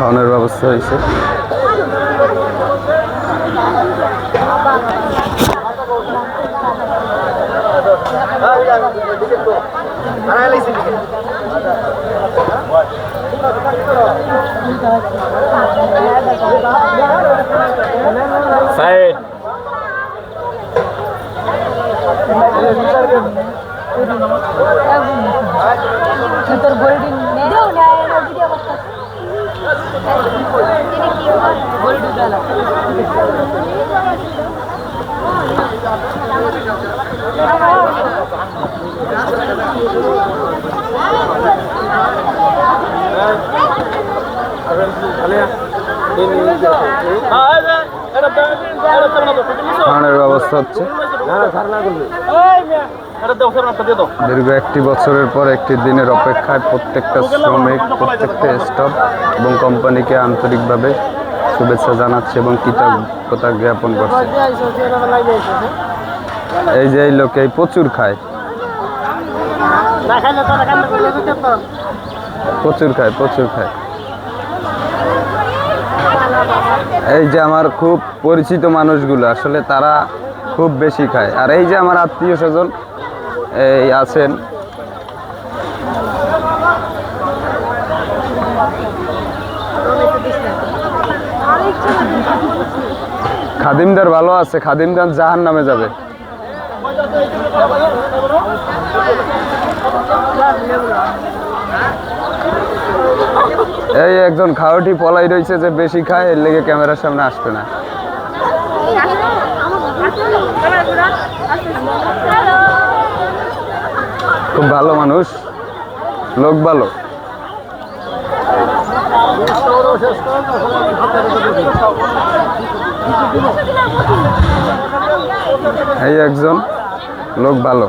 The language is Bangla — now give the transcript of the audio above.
খাওয়ানোর ব্যবস্থা হয়েছে। খাওয়ানোর ব্যবস্থা হচ্ছে। দীর্ঘ একটি বছরের পর একটি দিনের অপেক্ষায় প্রত্যেকটা শ্রমিক, প্রত্যেকটা স্টাফ এবং কোম্পানিকে আন্তরিকভাবে শুভেচ্ছা জানাচ্ছে এবং কৃতজ্ঞতা জ্ঞাপন করছে। এই যে এই লোক এই প্রচুর খায়, প্রচুর খায়, প্রচুর খায়। এই যে আমার খুব পরিচিত মানুষগুলো, আসলে তারা খুব বেশি খায়। আর এই যে আমার আত্মীয় স্বজন এই আছেন, খাদিমদার ভালো আছে, খাদিমদার জাহান্নামে যাবে। এই একজন খাওয়াটি পলাই রয়েছে যে বেশি খায়, এর লেগে ক্যামেরার সামনে আসবে না। খুব ভালো মানুষ, লোক ভালো। এই একজন লোক ভালো।